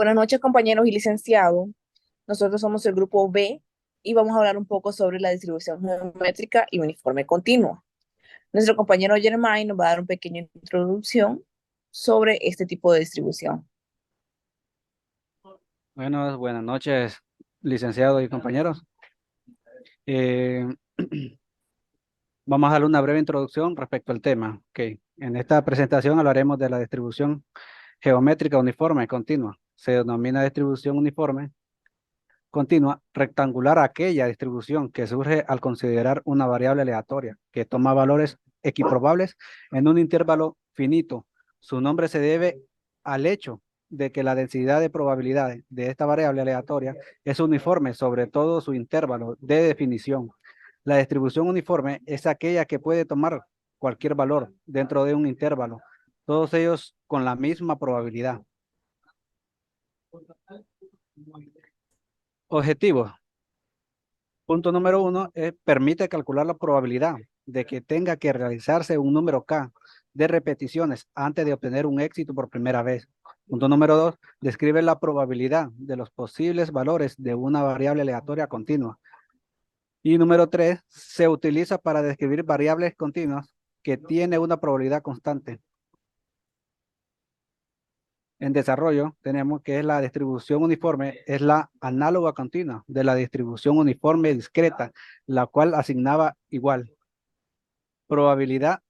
Buenas noches, compañeros y licenciados. Nosotros somos el grupo B y vamos a hablar un poco sobre la distribución geométrica y uniforme continua. Nuestro compañero Germain nos va a dar una pequeña introducción sobre este tipo de distribución. Bueno, buenas noches, licenciados y compañeros. Eh, Vamos a darle una breve introducción respecto al tema. Ok. En esta presentación hablaremos de la distribución geométrica uniforme continua. Se denomina distribución uniforme continua rectangular aquella distribución que surge al considerar una variable aleatoria que toma valores equiprobables en un intervalo finito. Su nombre se debe al hecho de que la densidad de probabilidades de esta variable aleatoria es uniforme sobre todo su intervalo de definición. La distribución uniforme es aquella que puede tomar cualquier valor dentro de un intervalo, todos ellos con la misma probabilidad. Objetivo. Punto número uno, permite calcular la probabilidad de que tenga que realizarse un número K de repeticiones antes de obtener un éxito por primera vez. Punto número dos, describe la probabilidad de los posibles valores de una variable aleatoria continua. Y número tres, se utiliza para describir variables continuas que tiene una probabilidad constante. En desarrollo tenemos que es la distribución uniforme, es la análoga continua de la distribución uniforme discreta, la cual asignaba igual probabilidad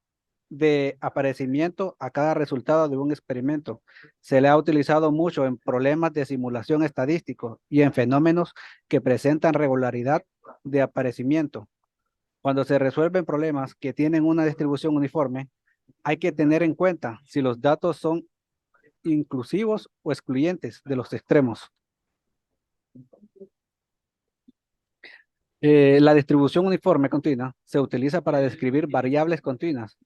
de aparecimiento a cada resultado de un experimento. Se le ha utilizado mucho en problemas de simulación estadístico y en fenómenos que presentan regularidad de aparecimiento. Cuando se resuelven problemas que tienen una distribución uniforme, hay que tener en cuenta si los datos son inclusivos o excluyentes de los extremos. La distribución uniforme continua se utiliza para describir variables continuas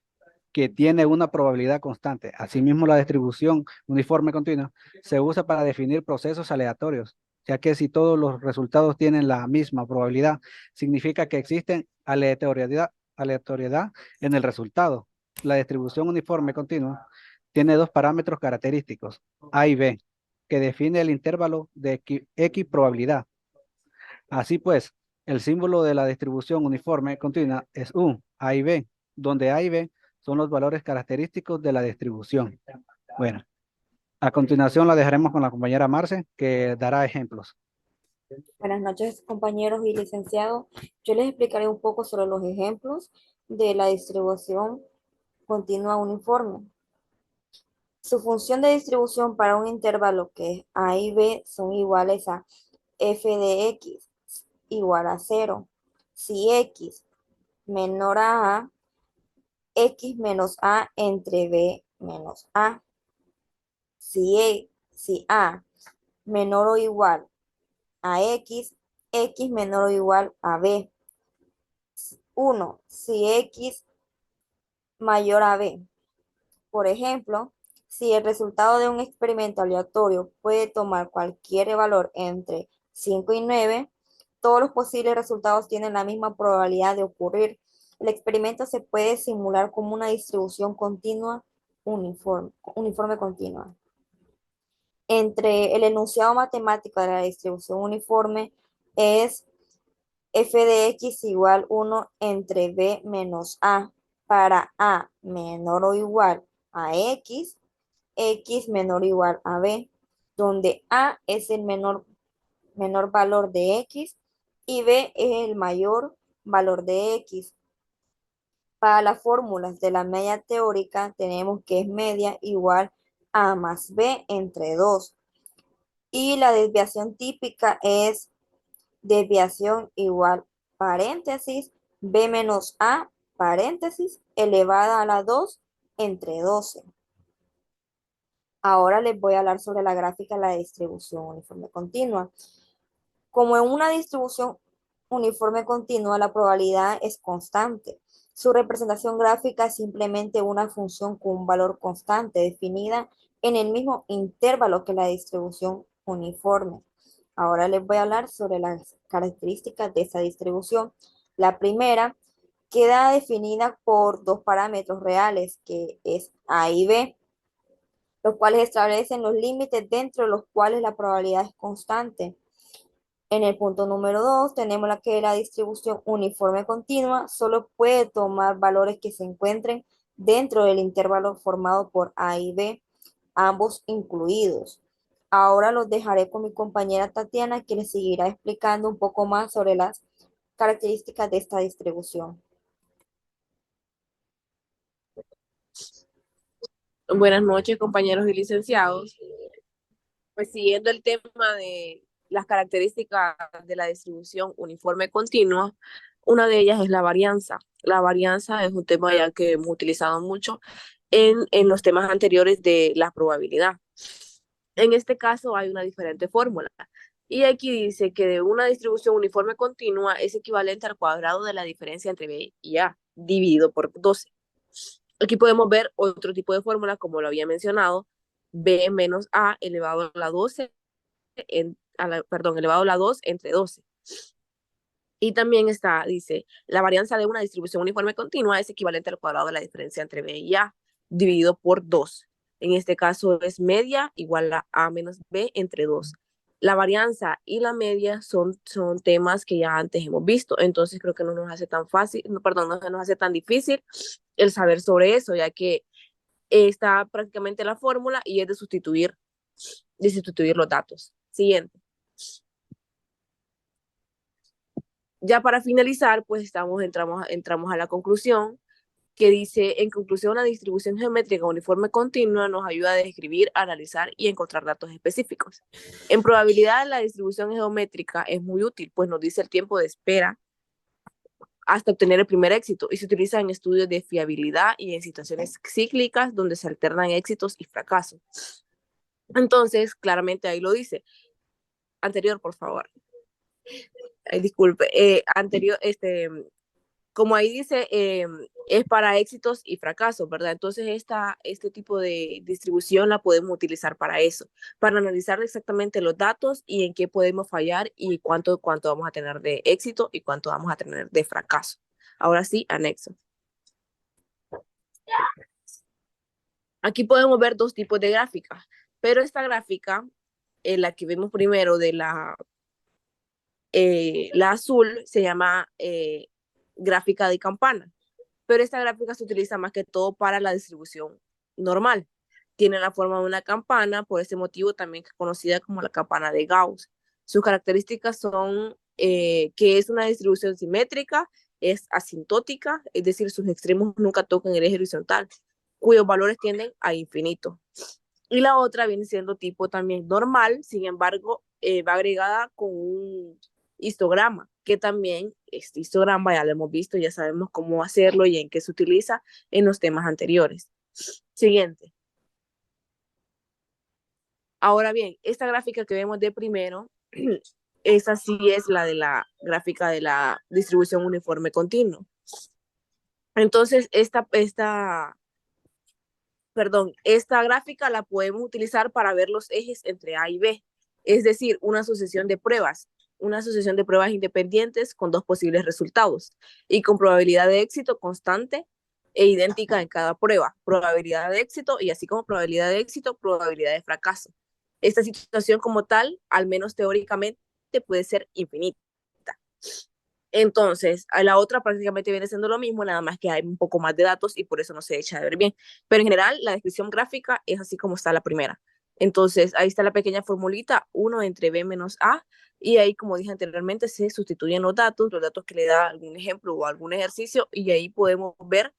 que tiene una probabilidad constante. Asimismo, la distribución uniforme continua se usa para definir procesos aleatorios, ya que si todos los resultados tienen la misma probabilidad, significa que existen aleatoriedad en el resultado. La distribución uniforme continua tiene dos parámetros característicos, A y B, que define el intervalo de X probabilidad. Así pues, el símbolo de la distribución uniforme continua es U, A y B, donde A y B son los valores característicos de la distribución. Bueno, a continuación la dejaremos con la compañera Marce, que dará ejemplos. Buenas noches, compañeros y licenciados. Yo les explicaré un poco sobre los ejemplos de la distribución continua uniforme. Su función de distribución para un intervalo que es A y B son iguales a f de x igual a 0. Si x menor a A, x menos A entre B menos A. Si A menor o igual a x, x menor o igual a B. 1. Si x mayor a B. Por ejemplo, si el resultado de un experimento aleatorio puede tomar cualquier valor entre 5 y 9, todos los posibles resultados tienen la misma probabilidad de ocurrir. El experimento se puede simular como una distribución continua uniforme continua. Entre el enunciado matemático de la distribución uniforme es f de x igual 1 entre b menos a para a menor o igual a x, x menor o igual a b, donde a es el menor valor de x y b es el mayor valor de x. Para las fórmulas de la media teórica tenemos que es media igual a más b entre 2. Y la desviación típica es desviación igual paréntesis b menos a paréntesis elevada a la 2 entre 12. Ahora les voy a hablar sobre la gráfica de la distribución uniforme continua. Como en una distribución uniforme continua, la probabilidad es constante. Su representación gráfica es simplemente una función con un valor constante definida en el mismo intervalo que la distribución uniforme. Ahora les voy a hablar sobre las características de esa distribución. La primera queda definida por dos parámetros reales, que es A y B. los cuales establecen los límites dentro de los cuales la probabilidad es constante. En el punto número 2 tenemos la distribución uniforme continua solo puede tomar valores que se encuentren dentro del intervalo formado por A y B, ambos incluidos. Ahora los dejaré con mi compañera Tatiana, que les seguirá explicando un poco más sobre las características de esta distribución. Buenas noches, compañeros y licenciados. Pues siguiendo el tema de las características de la distribución uniforme continua, una de ellas es la varianza. La varianza es un tema ya que hemos utilizado mucho en los temas anteriores de la probabilidad. En este caso hay una diferente fórmula. Y aquí dice que de una distribución uniforme continua es equivalente al cuadrado de la diferencia entre B y A, dividido por 12. Aquí podemos ver otro tipo de fórmula, como lo había mencionado, B menos A elevado a la 12, elevado a la 2 entre 12. Y también dice, la varianza de una distribución uniforme continua es equivalente al cuadrado de la diferencia entre B y A, dividido por 2. En este caso es media igual a A menos B entre 2. La varianza y la media son temas que ya antes hemos visto, entonces creo que no nos hace tan fácil, no se nos hace tan difícil el saber sobre eso, ya que está prácticamente la fórmula y es de sustituir los datos. Siguiente. Ya para finalizar, pues entramos a la conclusión, que dice, en conclusión, la distribución geométrica uniforme continua nos ayuda a describir, analizar y encontrar datos específicos. En probabilidad, la distribución geométrica es muy útil, pues nos dice el tiempo de espera hasta obtener el primer éxito y se utiliza en estudios de fiabilidad y en situaciones cíclicas donde se alternan éxitos y fracasos. Entonces, claramente ahí lo dice. Anterior, por favor. Disculpe. Anterior, como ahí dice, es para éxitos y fracasos, ¿verdad? Entonces, este tipo de distribución la podemos utilizar para eso, para analizar exactamente los datos y en qué podemos fallar y cuánto vamos a tener de éxito y cuánto vamos a tener de fracaso. Ahora sí, anexo. Aquí podemos ver dos tipos de gráficas, pero esta gráfica, la que vemos primero de la azul, se llama gráfica de campana, pero esta gráfica se utiliza más que todo para la distribución normal. Tiene la forma de una campana, por ese motivo también es conocida como la campana de Gauss. Sus características son que es una distribución simétrica, es asintótica, es decir, sus extremos nunca tocan el eje horizontal, cuyos valores tienden a infinito. Y la otra viene siendo tipo también normal, sin embargo, va agregada con un histograma, que también este histograma ya lo hemos visto, ya sabemos cómo hacerlo y en qué se utiliza en los temas anteriores. Siguiente. Ahora bien, esta gráfica que vemos de primero, esa sí es la de la gráfica de la distribución uniforme continua. Entonces, esta gráfica la podemos utilizar para ver los ejes entre A y B, es decir, una sucesión de pruebas independientes con dos posibles resultados y con probabilidad de éxito constante e idéntica en cada prueba, probabilidad de éxito y así como probabilidad de éxito, probabilidad de fracaso. Esta situación como tal, al menos teóricamente, puede ser infinita. Entonces, a la otra prácticamente viene siendo lo mismo, nada más que hay un poco más de datos y por eso no se echa de ver bien. Pero en general, la descripción gráfica es así como está la primera. Entonces, ahí está la pequeña formulita, 1 entre B menos A, y ahí, como dije anteriormente, se sustituyen los datos que le da algún ejemplo o algún ejercicio, y ahí podemos ver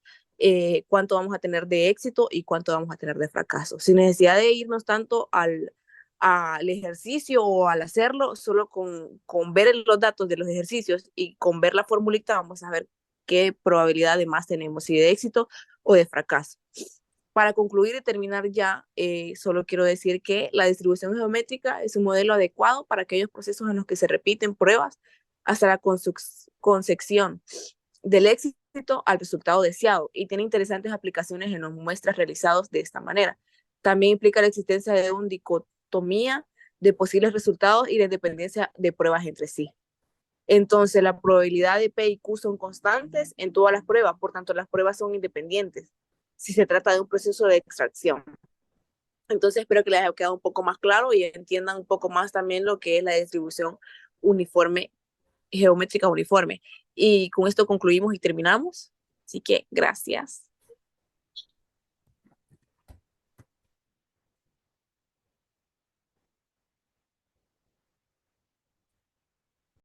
cuánto vamos a tener de éxito y cuánto vamos a tener de fracaso, sin necesidad de irnos tanto al ejercicio o al hacerlo, solo con ver los datos de los ejercicios y con ver la formulita vamos a ver qué probabilidad de más tenemos, si de éxito o de fracaso. Para concluir y terminar ya, solo quiero decir que la distribución geométrica es un modelo adecuado para aquellos procesos en los que se repiten pruebas hasta la concepción del éxito al resultado deseado y tiene interesantes aplicaciones en las muestras realizadas de esta manera. También implica la existencia de un dicotomía de posibles resultados y la independencia de pruebas entre sí. Entonces, la probabilidad de P y Q son constantes en todas las pruebas, por tanto, las pruebas son independientes si se trata de un proceso de extracción. Entonces espero que les haya quedado un poco más claro y entiendan un poco más también lo que es la distribución uniforme, geométrica uniforme. Y con esto concluimos y terminamos. Así que gracias.